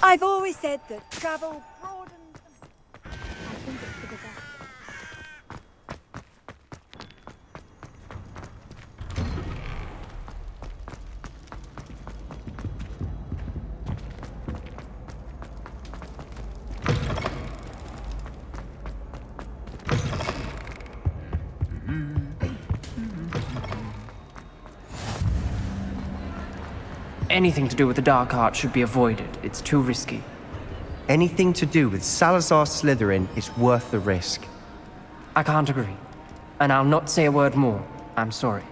I've always said that travel broadens. I think it's for the best. Anything to do with the dark art should be avoided. It's too risky. Anything to do with Salazar Slytherin is worth the risk. I can't agree. And I'll not say a word more. I'm sorry.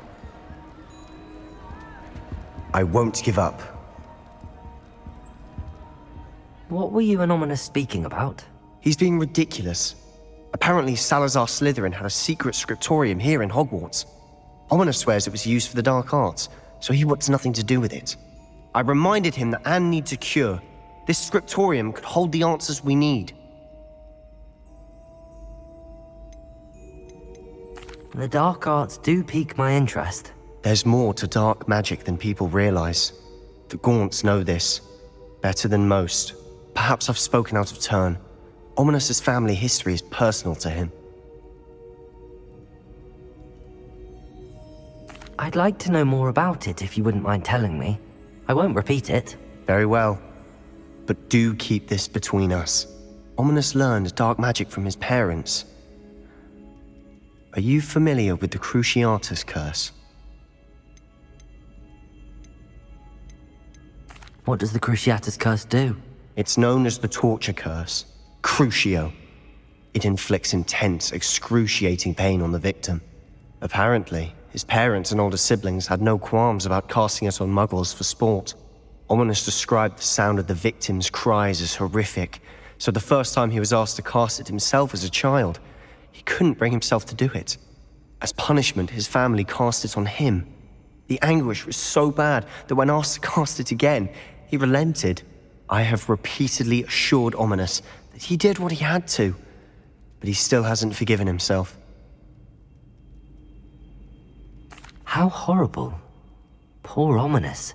I won't give up. What were you and Ominous speaking about? He's being ridiculous. Apparently Salazar Slytherin had a secret scriptorium here in Hogwarts. Ominous swears it was used for the dark arts, so he wants nothing to do with it. I reminded him that Anne needs a cure. This scriptorium could hold the answers we need. The dark arts do pique my interest. There's more to dark magic than people realize. The Gaunts know this. Better than most. Perhaps I've spoken out of turn. Ominous's family history is personal to him. I'd like to know more about it if you wouldn't mind telling me. I won't repeat it. Very well. But do keep this between us. Ominous learned dark magic from his parents. Are you familiar with the Cruciatus curse? What does the Cruciatus curse do? It's known as the torture curse. Crucio. It inflicts intense, excruciating pain on the victim. Apparently, his parents and older siblings had no qualms about casting it on muggles for sport. Ominous described the sound of the victim's cries as horrific, so the first time he was asked to cast it himself as a child, he couldn't bring himself to do it. As punishment, his family cast it on him. The anguish was so bad that when asked to cast it again, he relented. I have repeatedly assured Ominous that he did what he had to, but he still hasn't forgiven himself. How horrible. Poor Ominous.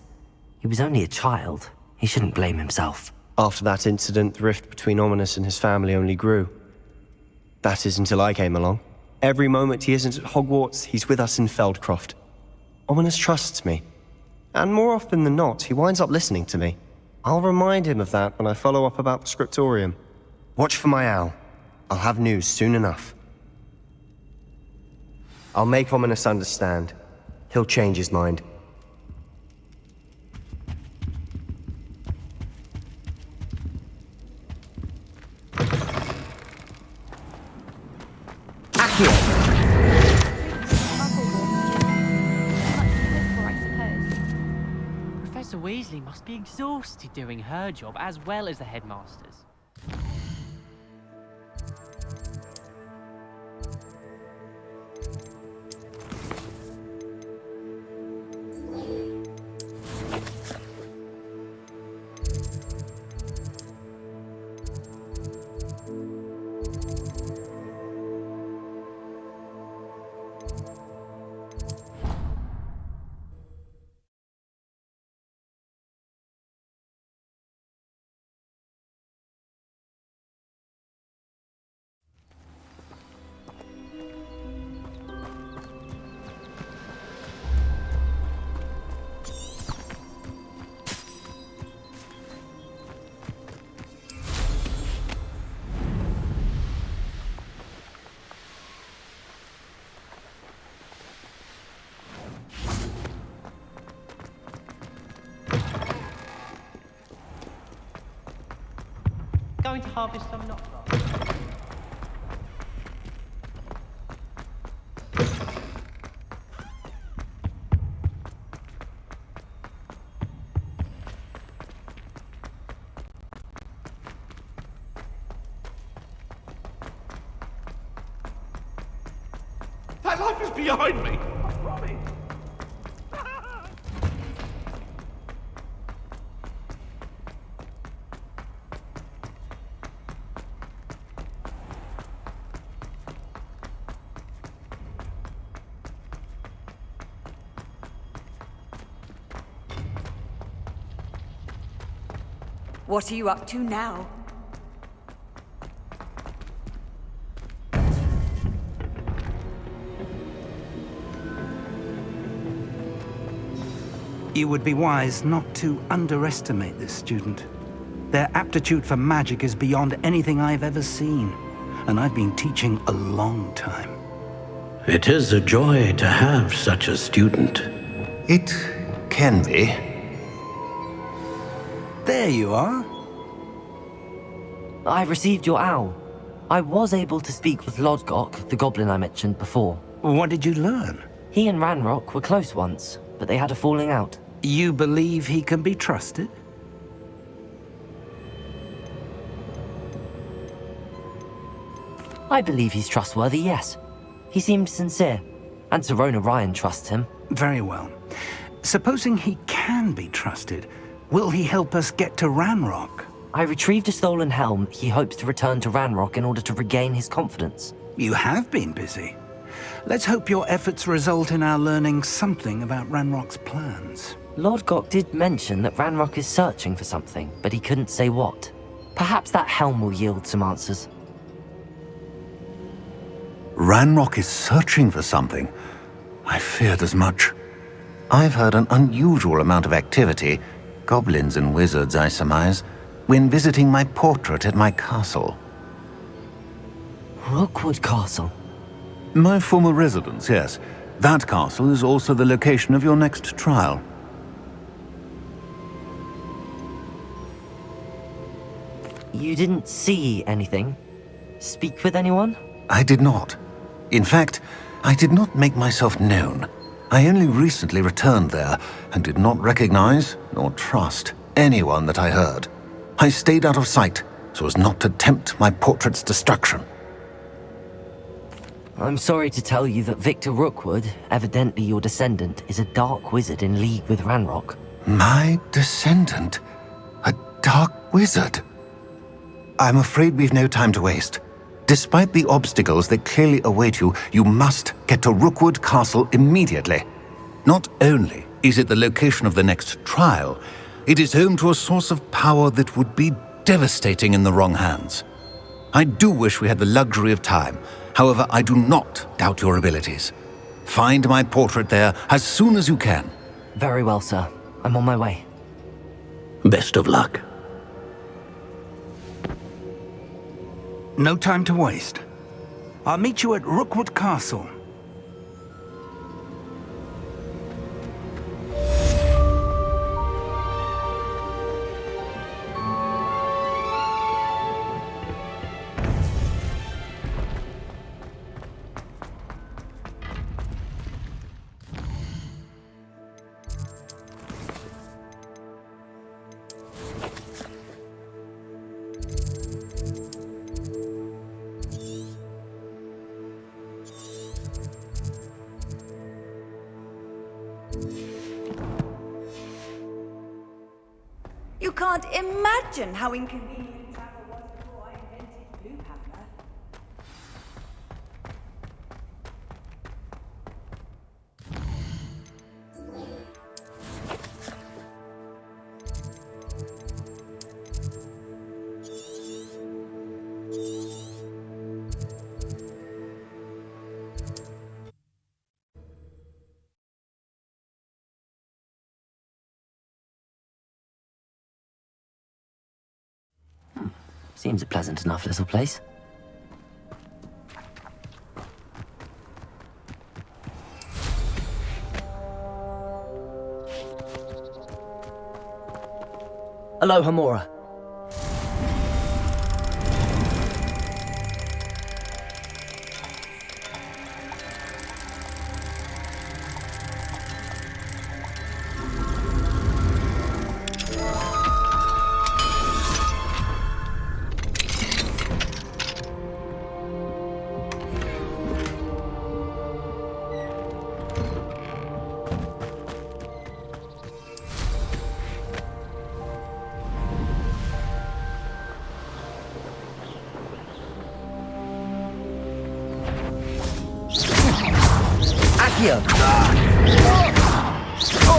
He was only a child. He shouldn't blame himself. After that incident, the rift between Ominous and his family only grew. That is until I came along. Every moment he isn't at Hogwarts, he's with us in Feldcroft. Ominous trusts me. And more often than not, he winds up listening to me. I'll remind him of that when I follow up about the scriptorium. Watch for my owl. I'll have news soon enough. I'll make Ominous understand. He'll change his mind. Professor Weasley must be exhausted doing her job as well as the headmaster's. Going to harvest some knot grass. That life is behind me. I promise. What are you up to now? You would be wise not to underestimate this student. Their aptitude for magic is beyond anything I've ever seen, and I've been teaching a long time. It is a joy to have such a student. It can be. There you are. I received your owl. I was able to speak with Lodgok, the goblin I mentioned before. What did you learn? He and Ranrock were close once, but they had a falling out. You believe he can be trusted? I believe he's trustworthy, yes. He seemed sincere, and Serona Ryan trusts him. Very well. Supposing he can be trusted, will he help us get to Ranrock? I retrieved a stolen helm he hopes to return to Ranrock in order to regain his confidence. You have been busy. Let's hope your efforts result in our learning something about Ranrock's plans. Lodgok did mention that Ranrock is searching for something, but he couldn't say what. Perhaps that helm will yield some answers. Ranrock is searching for something. I feared as much. I've heard an unusual amount of activity, goblins and wizards, I surmise, when visiting my portrait at my castle. Rookwood Castle. My former residence, yes. That castle is also the location of your next trial. You didn't see anything? Speak with anyone? I did not. In fact, I did not make myself known. I only recently returned there and did not recognize nor trust anyone that I heard. I stayed out of sight so as not to tempt my portrait's destruction. I'm sorry to tell you that Victor Rookwood, evidently your descendant, is a dark wizard in league with Ranrock. My descendant? A dark wizard? I'm afraid we've no time to waste. Despite the obstacles that clearly await you, you must get to Rookwood Castle immediately. Not only is it the location of the next trial, it is home to a source of power that would be devastating in the wrong hands. I do wish we had the luxury of time. However, I do not doubt your abilities. Find my portrait there as soon as you can. Very well, sir. I'm on my way. Best of luck. No time to waste. I'll meet you at Rookwood Castle. You can't imagine how inconvenient travel was before I invented Blue Hammer. Seems a pleasant enough little place. Hello, Hamora. Accio!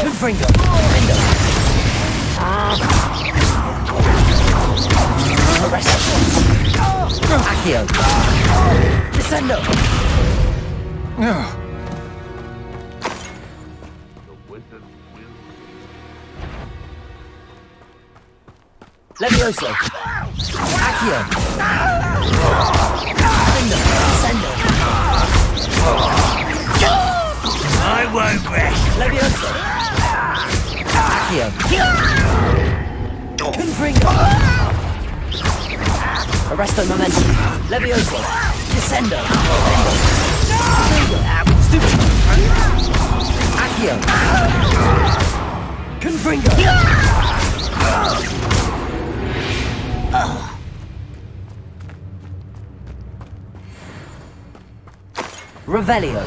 Confringo! Accio. Descendo. Levioso. Accio. Descendo. I won't rest. Levioso. Accio. Confringo. Arresto momentum. Levioso. Descendo. Stupid. Accio. Confringo. Revelio.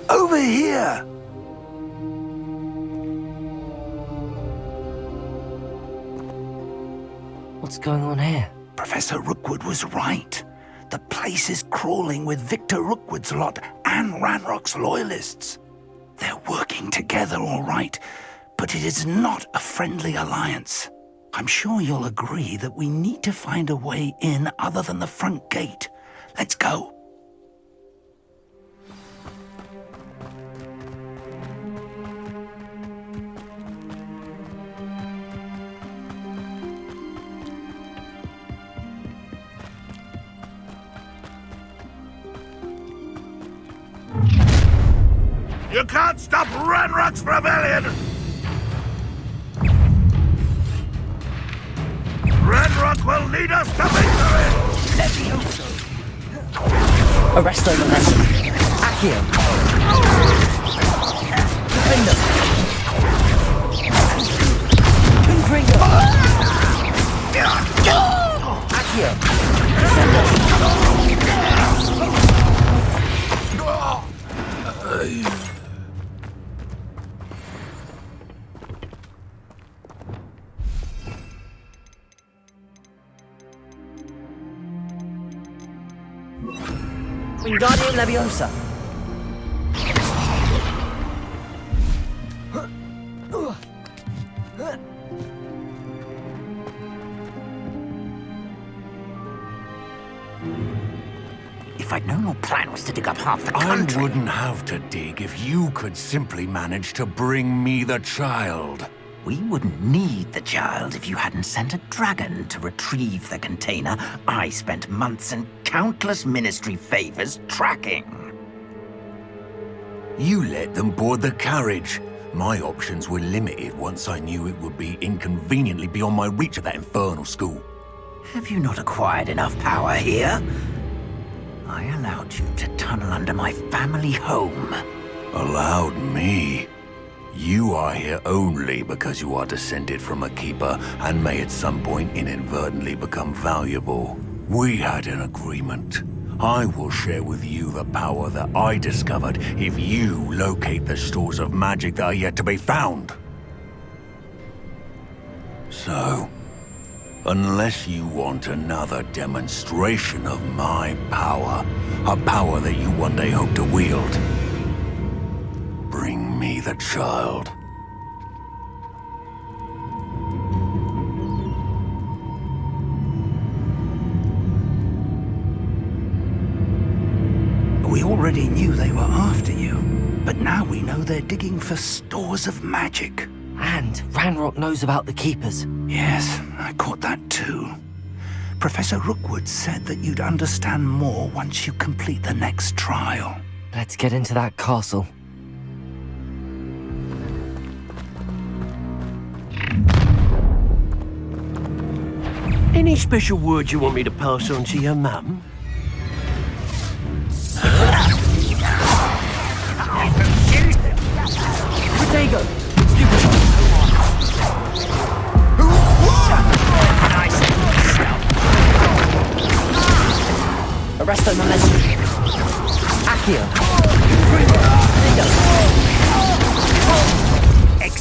Over here! What's going on here? Professor Rookwood was right. The place is crawling with Victor Rookwood's lot and Ranrock's loyalists. They're working together, all right, but it is not a friendly alliance. I'm sure you'll agree that we need to find a way in other than the front gate. Let's go. You can't stop Ranrock's rebellion! Ranrock will lead us to victory! Levioso. Arresto momentum. Accio. Defender. Confringo. Accio. Wingardium Leviosa. If I'd known your plan was to dig up half the country... I wouldn't have to dig if you could simply manage to bring me the child. We wouldn't need the child if you hadn't sent a dragon to retrieve the container I spent months and countless ministry favors tracking. You let them board the carriage. My options were limited once I knew it would be inconveniently beyond my reach at that infernal school. Have you not acquired enough power here? I allowed you to tunnel under my family home. Allowed me? You are here only because you are descended from a keeper and may at some point inadvertently become valuable. We had an agreement. I will share with you the power that I discovered if you locate the stores of magic that are yet to be found. So, unless you want another demonstration of my power, a power that you one day hope to wield, bring me the child. We already knew they were after you, but now we know they're digging for stores of magic. And Ranrock knows about the Keepers. Yes, I caught that too. Professor Rookwood said that you'd understand more once you complete the next trial. Let's get into that castle. Any special words you want me to pass on to your mum? Protego! Arresto momentum. Accio.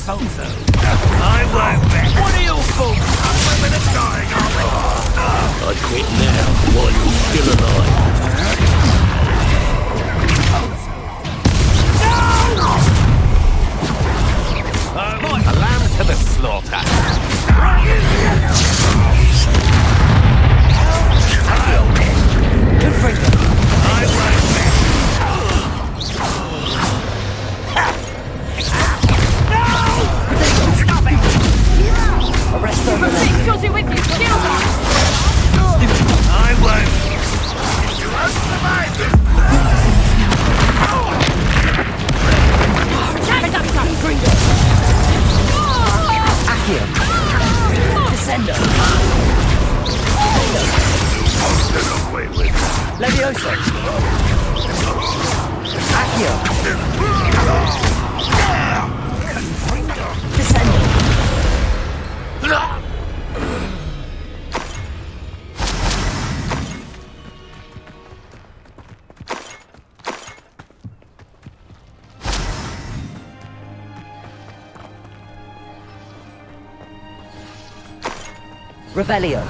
thought so. I won't bet. What are your thoughts? Women are dying, aren't they? I'd quit now, while you're still alive. A lamb to the slaughter. Good finger. I won't bet. Arrest them. Shorty with you, shield on! I won't. You won't survive this. Accio. Descendo. Levioso. Accio. Descendo. Revelio.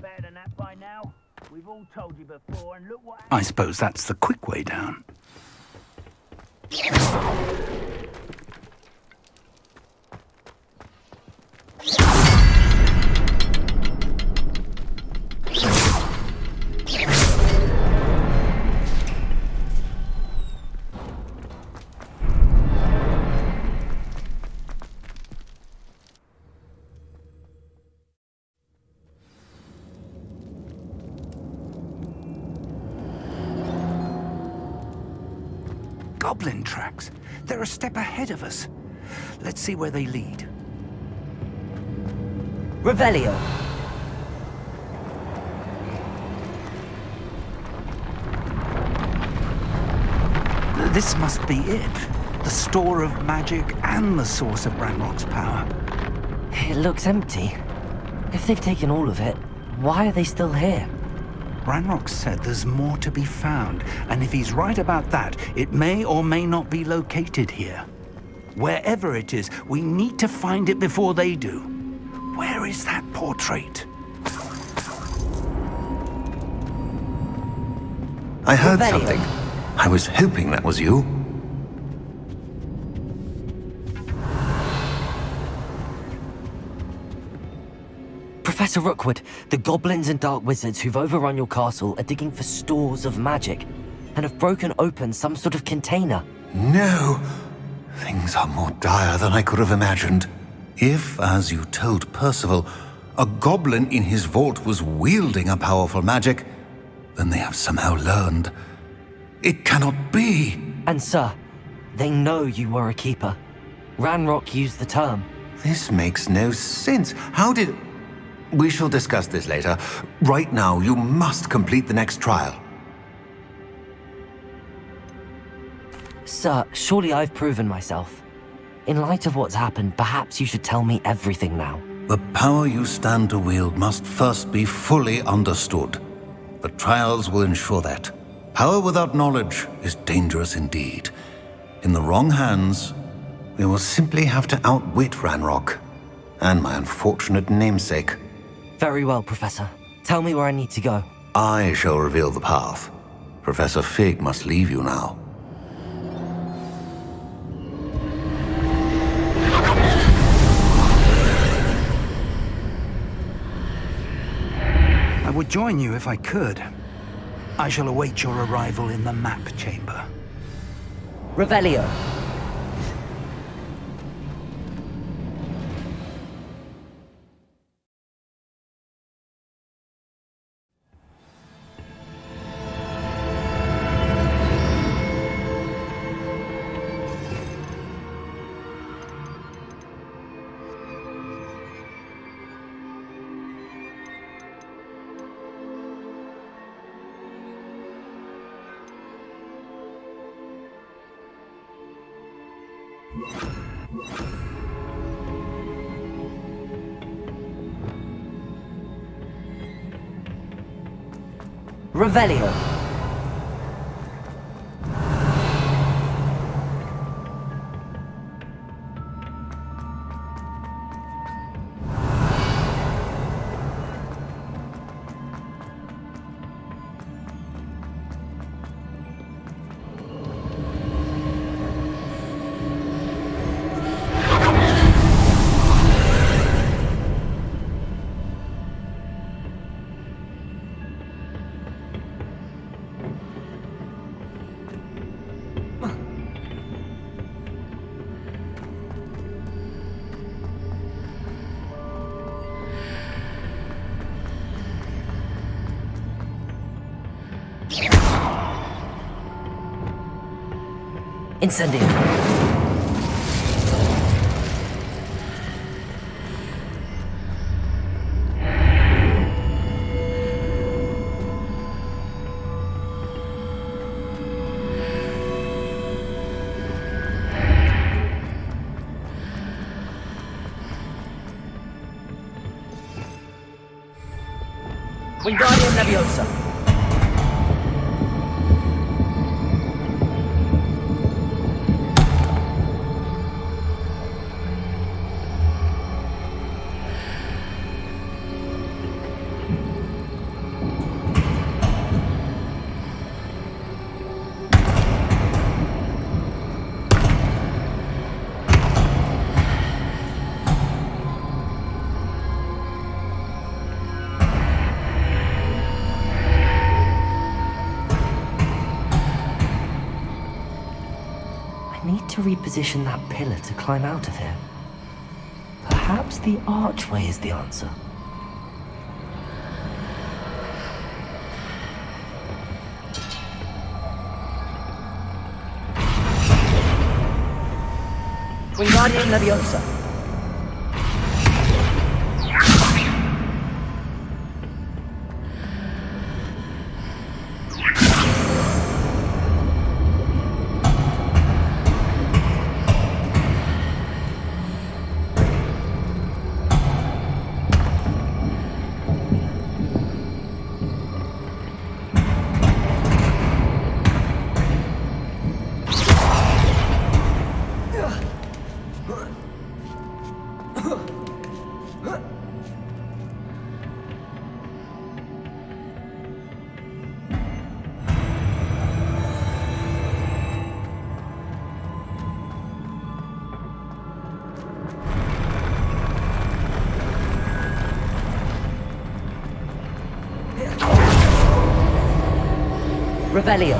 Better than that by now. We've all told you before, and look what... I suppose that's the quick way down. Goblin tracks. They're a step ahead of us. Let's see where they lead. Revelio. This must be it. The store of magic and the source of Ranrock's power. It looks empty. If they've taken all of it, why are they still here? Ranrock said there's more to be found, and if he's right about that, it may or may not be located here. Wherever it is, we need to find it before they do. Where is that portrait? I heard Revelio. something. I was hoping that was you. Professor Rookwood, the goblins and dark wizards who've overrun your castle are digging for stores of magic and have broken open some sort of container. No. Things are more dire than I could have imagined. If, as you told Percival, a goblin in his vault was wielding a powerful magic, then they have somehow learned. It cannot be. And sir, they know you were a keeper. Ranrock used the term. This makes no sense. How did... We shall discuss this later. Right now, you must complete the next trial. Sir, surely I've proven myself. In light of what's happened, perhaps you should tell me everything now. The power you stand to wield must first be fully understood. The trials will ensure that. Power without knowledge is dangerous indeed. In the wrong hands, we will simply have to outwit Ranrock and my unfortunate namesake. Very well, Professor. Tell me where I need to go. I shall reveal the path. Professor Fig must leave you now. I would join you if I could. I shall await your arrival in the map chamber. Revelio. Revelio. Incendio. Wingardium Leviosa. To reposition that pillar to climb out of here. Perhaps the archway is the answer. Wingardium Leviosa. Revelio.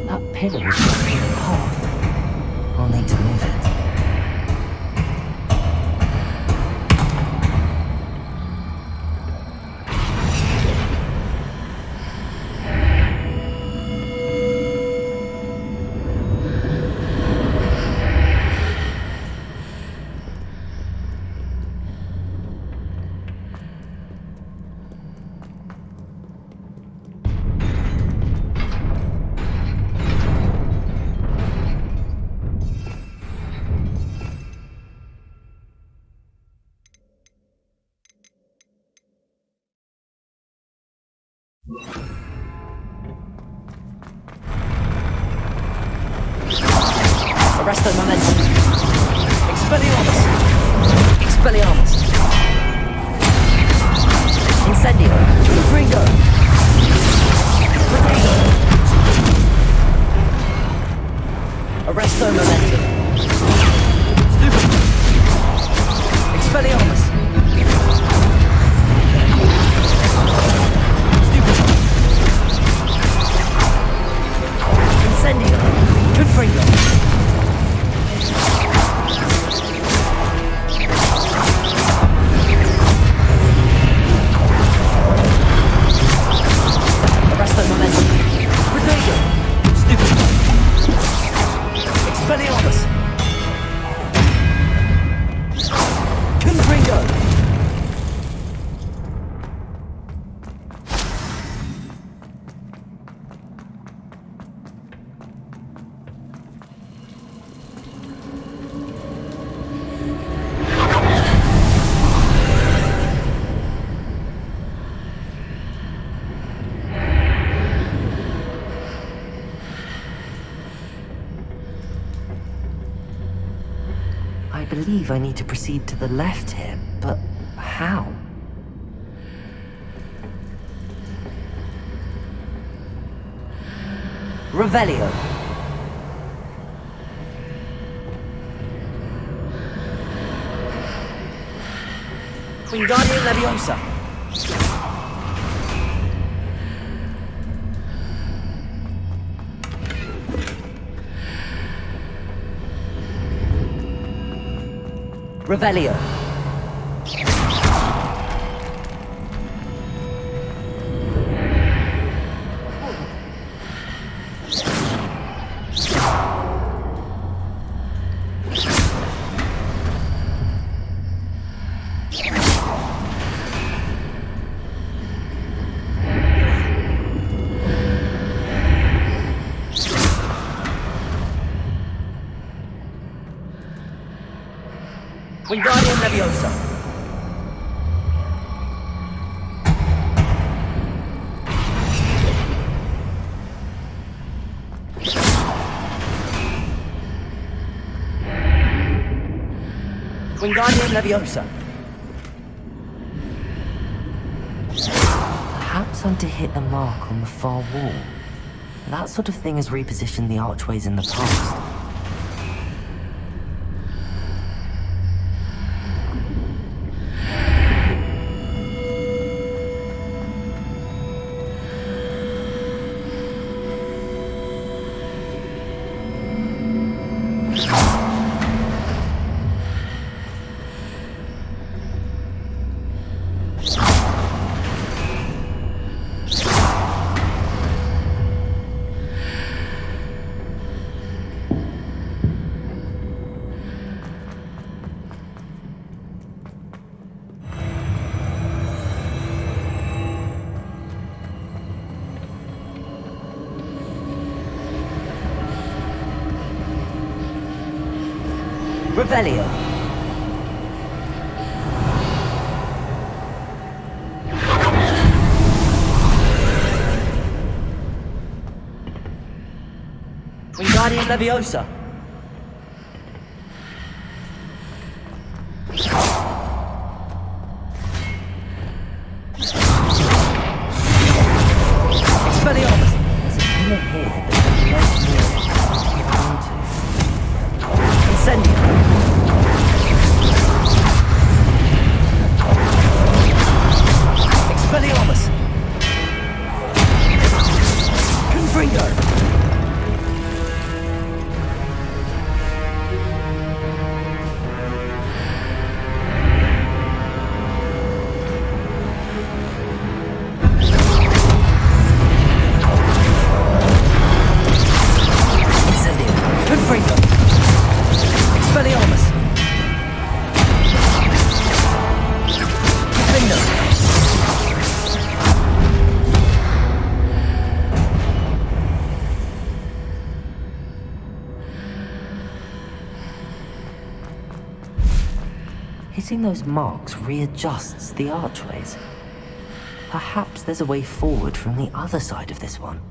That pillar is blocking the path. I'll need to move it. Arresto momentum. Expelliarmus. Expelliarmus. Incendio. Fringo. Potato. Arresto momentum. Stupid. Expelliarmus. Stupid. Incendio. Confringo. believe I need to proceed to the left here, but how? Revelio. Wingardium Leviosa. Revelio. Wingardium Leviosa. Wingardium Leviosa. Perhaps I'm to hit the mark on the far wall. That sort of thing has repositioned the archways in the past. Revelio. Wingardium Leviosa. Expelliarmus. There's a pillar here that there's no near it. Incendio. Expelliarmus! Confringo! Incendio! Confringo! Expelliarmus! Confringo! Hitting those marks readjusts the archways. Perhaps there's a way forward from the other side of this one.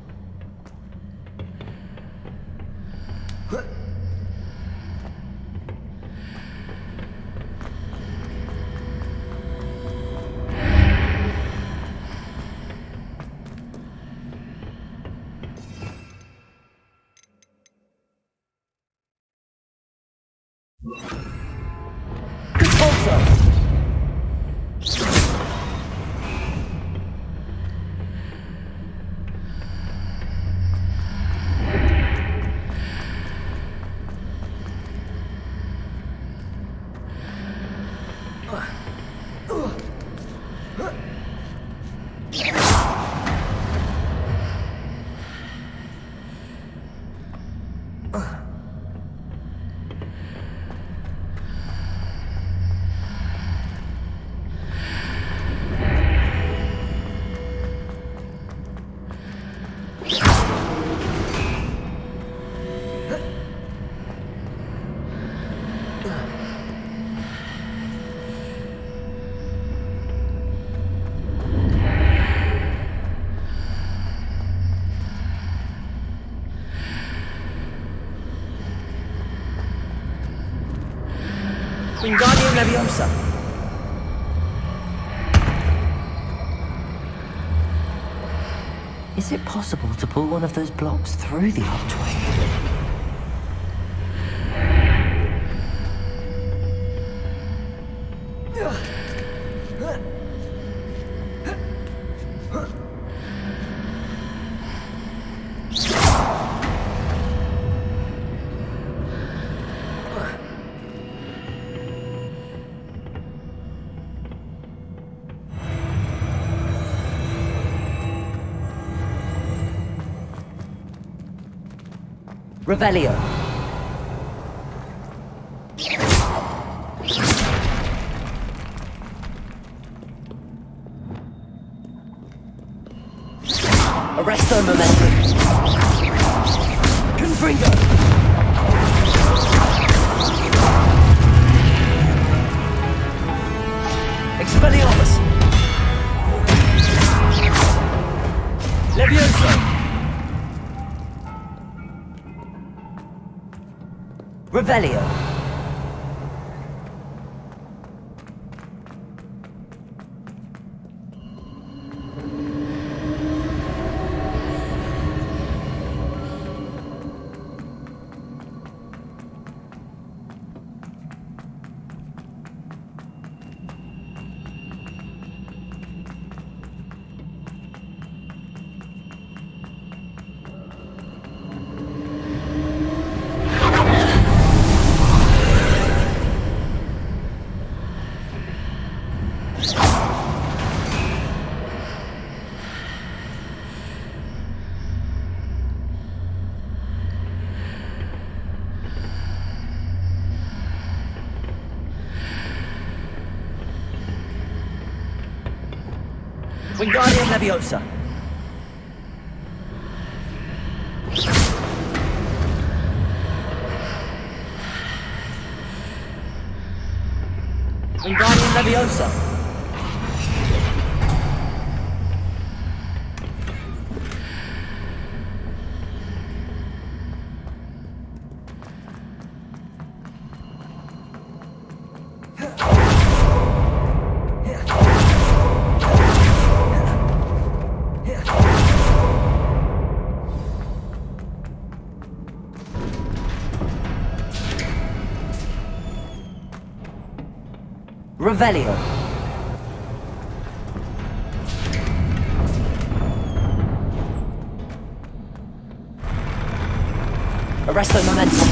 Leviosa! Is it possible to pull one of those blocks through the archway? Revelio. Arresto Momentum. Confringo. Expelliarmus. Leviosa. Revelio. Wingardium Leviosa. Wingardium Leviosa. Revelio. Arresto Momentum.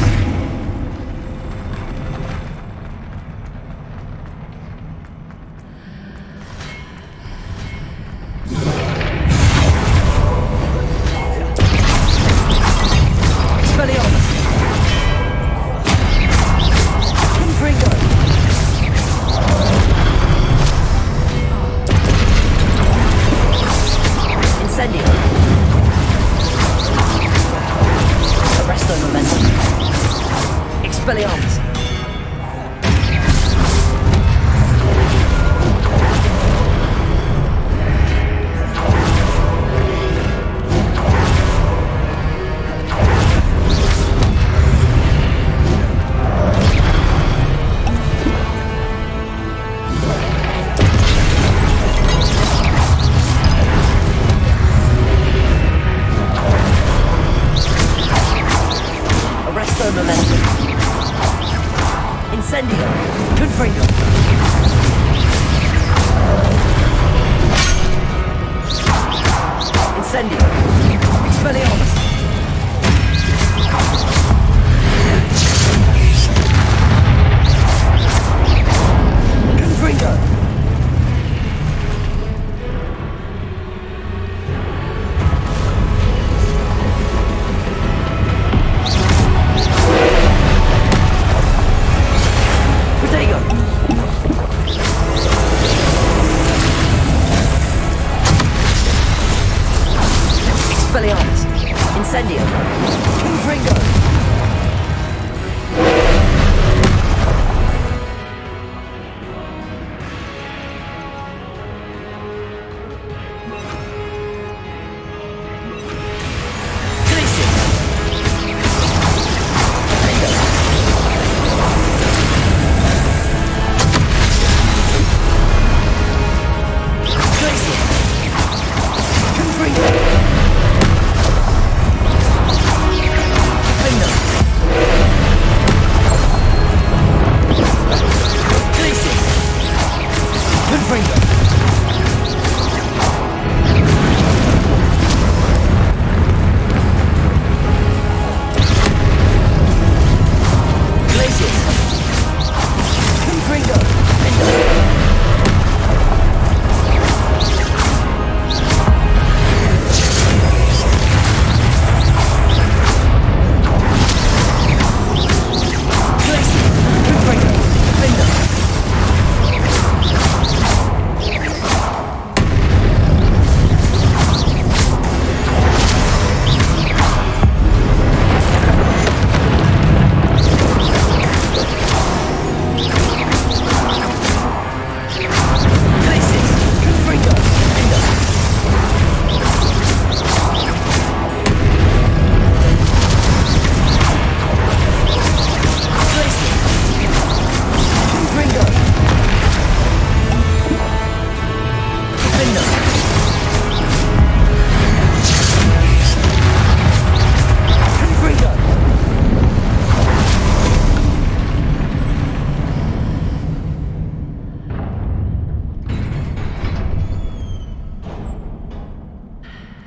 Expelliarmus. Confringo. Incendio. Arresto Momentum. Expelliarmus. Arresto Momentum. Incendio. Confringo. Incendio. Expelliarmus. Confringo. Expelliarmus. Incendio. Confringo. Glacius.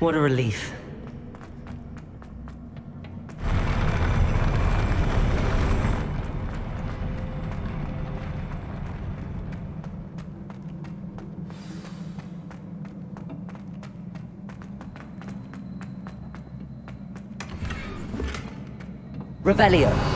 What a relief. Revelio.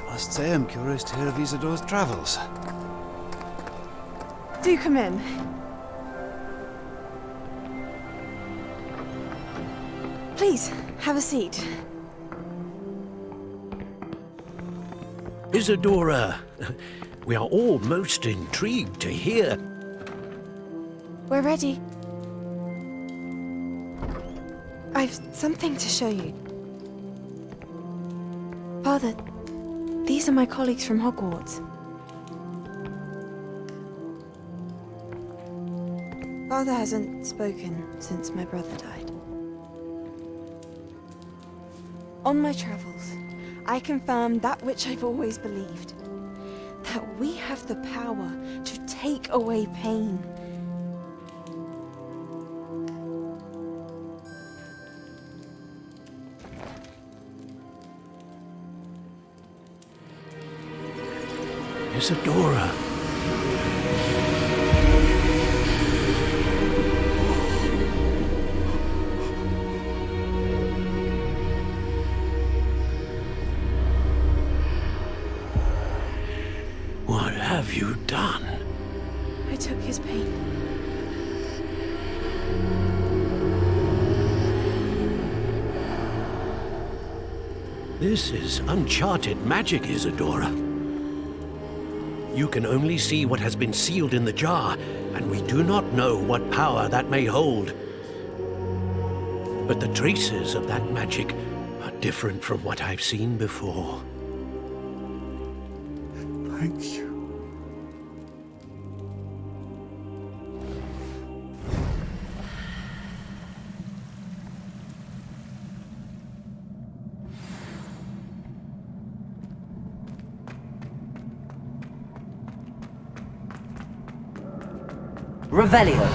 I must say I'm curious to hear of Isadora's travels. Do come in. Please, have a seat. Isadora, we are all most intrigued to hear. We're ready. I've something to show you. Father, these are my colleagues from Hogwarts. Father hasn't spoken since my brother died. On my travels, I confirmed that which I've always believed. That we have the power to take away pain. Isadora. What have you done? I took his pain. This is uncharted magic, Isadora. You can only see what has been sealed in the jar, and we do not know what power that may hold. But the traces of that magic are different from what I've seen before. Thank you. Revelio.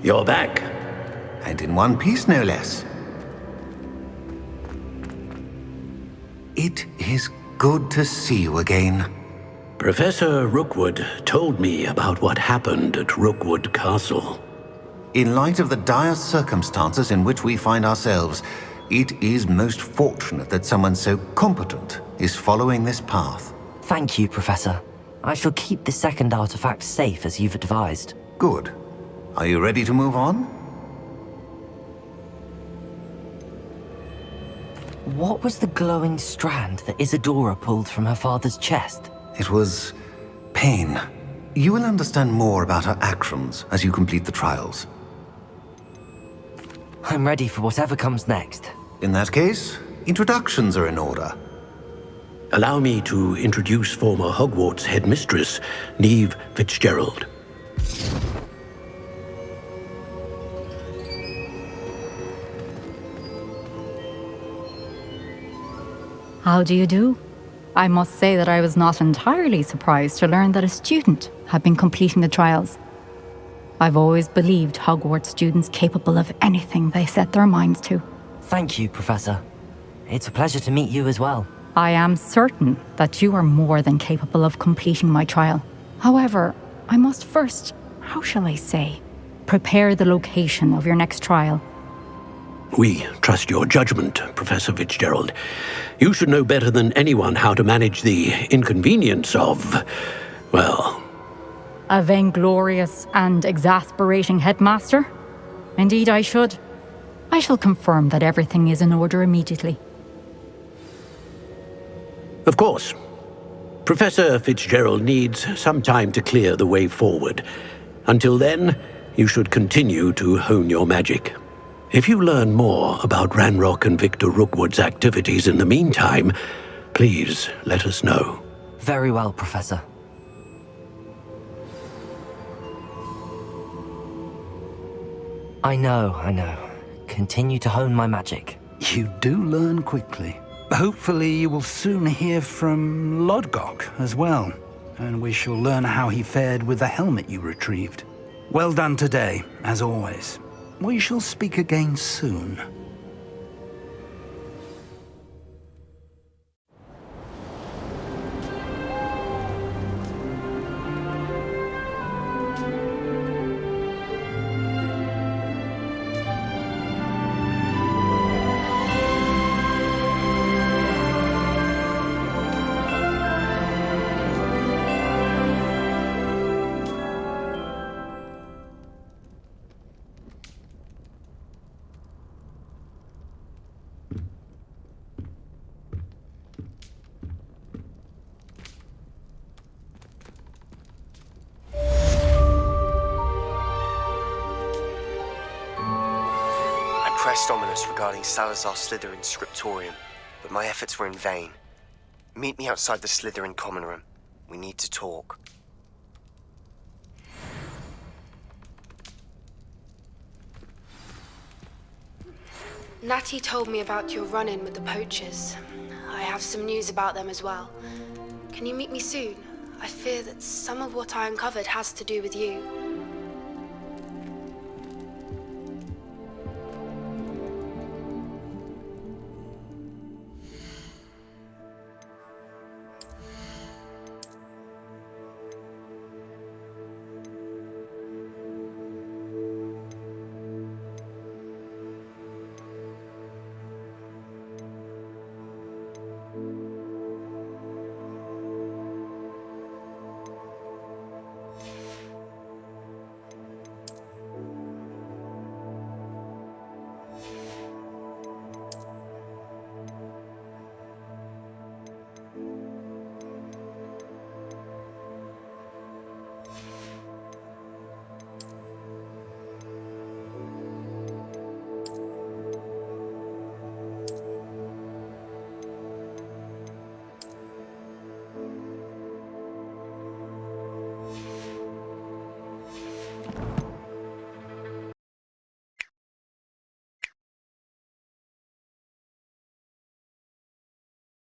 You're back. And in one piece, no less. It is good to see you again. Professor Rookwood told me about what happened at Rookwood Castle. In light of the dire circumstances in which we find ourselves, it is most fortunate that someone so competent is following this path. Thank you, Professor. I shall keep the second artifact safe as you've advised. Good. Are you ready to move on? What was the glowing strand that Isadora pulled from her father's chest? It was pain. You will understand more about her actions as you complete the trials. I'm ready for whatever comes next. In that case, introductions are in order. Allow me to introduce former Hogwarts headmistress, Neve Fitzgerald. How do you do? I must say that I was not entirely surprised to learn that a student had been completing the trials. I've always believed Hogwarts students capable of anything they set their minds to. Thank you, Professor. It's a pleasure to meet you as well. I am certain that you are more than capable of completing my trial. However, I must first, how shall I say, prepare the location of your next trial. We trust your judgment, Professor Fitzgerald. You should know better than anyone how to manage the inconvenience of, well, A vainglorious and exasperating headmaster? Indeed I should. I shall confirm that everything is in order immediately. Of course. Professor Fitzgerald needs some time to clear the way forward. Until then, you should continue to hone your magic. If you learn more about Ranrock and Victor Rookwood's activities in the meantime, please let us know. Very well, Professor. I know. Continue to hone my magic. You do learn quickly. Hopefully you will soon hear from Lodgok as well, and we shall learn how he fared with the helmet you retrieved. Well done today, as always. We shall speak again soon. Pressed ominous regarding Salazar Slytherin's scriptorium, but my efforts were in vain. Meet me outside the Slytherin common room. We need to talk. Natty told me about your run-in with the poachers. I have some news about them as well. Can you meet me soon? I fear that some of what I uncovered has to do with you.